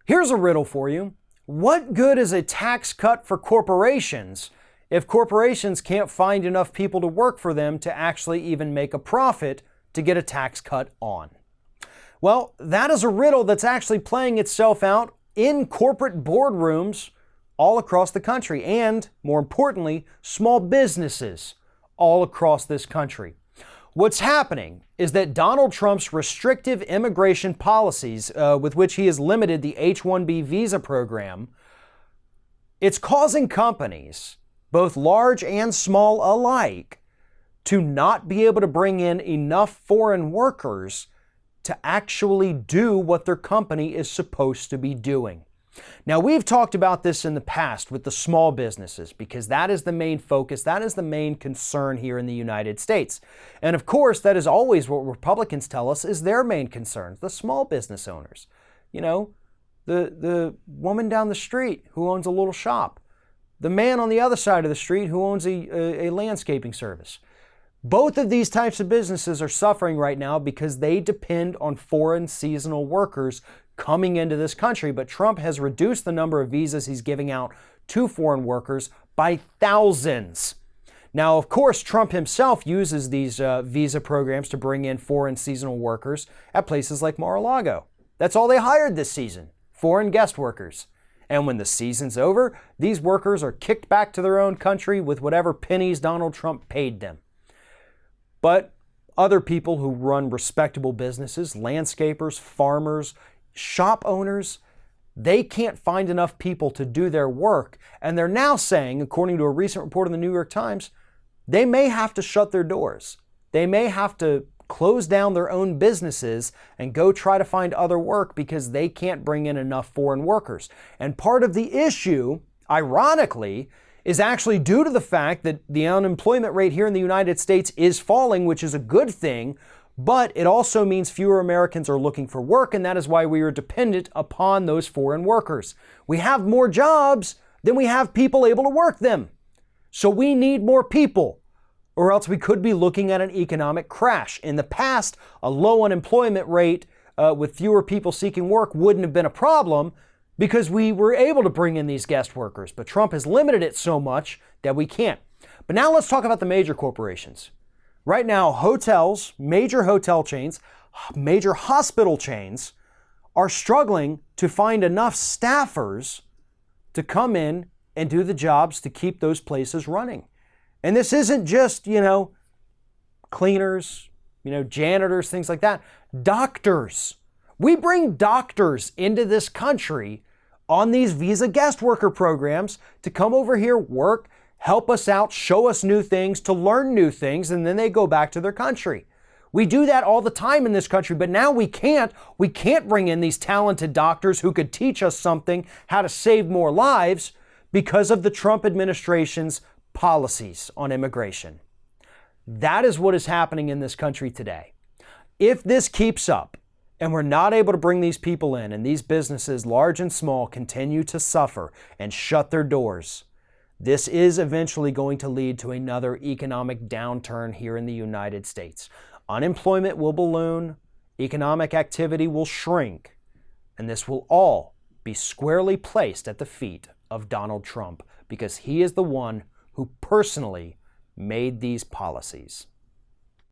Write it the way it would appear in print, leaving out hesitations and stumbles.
Here's a riddle for you. What good is a tax cut for corporations if corporations can't find enough people to work for them to actually even make a profit to get a tax cut on? Well, that is a riddle that's actually playing itself out in corporate boardrooms all across the country and, more importantly, small businesses all across this country. What's happening is that Donald Trump's restrictive immigration policies, with which he has limited the H-1B visa program, it's causing companies, both large and small alike, to not be able to bring in enough foreign workers to actually do what their company is supposed to be doing. Now, we've talked about this in the past with the small businesses because that is the main focus, that is the main concern here in the United States. And of course, that is always what Republicans tell us is their main concern, the small business owners. You know, the woman down the street who owns a little shop, the man on the other side of the street who owns a landscaping service. Both of these types of businesses are suffering right now because they depend on foreign seasonal workers coming into this country, but Trump has reduced the number of visas he's giving out to foreign workers by thousands. Now, of course, Trump himself uses these visa programs to bring in foreign seasonal workers at places like Mar-a-Lago. That's all they hired this season, foreign guest workers. And when the season's over, these workers are kicked back to their own country with whatever pennies Donald Trump paid them. But other people who run respectable businesses, landscapers, farmers, shop owners, they can't find enough people to do their work. And they're now saying, according to a recent report in the New York Times, they may have to shut their doors. They may have to close down their own businesses and go try to find other work because they can't bring in enough foreign workers. And part of the issue, ironically, is actually due to the fact that the unemployment rate here in the United States is falling, which is a good thing, but it also means fewer Americans are looking for work, and that is why we are dependent upon those foreign workers. We have more jobs than we have people able to work them. So we need more people, or else we could be looking at an economic crash. In the past, a low unemployment rate with fewer people seeking work wouldn't have been a problem because we were able to bring in these guest workers, but Trump has limited it so much that we can't. But now let's talk about the major corporations. Right now, hotels, major hotel chains, major hospital chains are struggling to find enough staffers to come in and do the jobs to keep those places running. And this isn't just, cleaners, janitors, things like that. Doctors. We bring doctors into this country on these visa guest worker programs to come over here, work, help us out, show us new things, to learn new things, and then they go back to their country. We do that all the time in this country, but now we can't. We can't bring in these talented doctors who could teach us something, how to save more lives, because of the Trump administration's policies on immigration. That is what is happening in this country today. If this keeps up, and we're not able to bring these people in, and these businesses, large and small, continue to suffer and shut their doors, this is eventually going to lead to another economic downturn here in the United States. Unemployment will balloon, economic activity will shrink, and this will all be squarely placed at the feet of Donald Trump because he is the one who personally made these policies.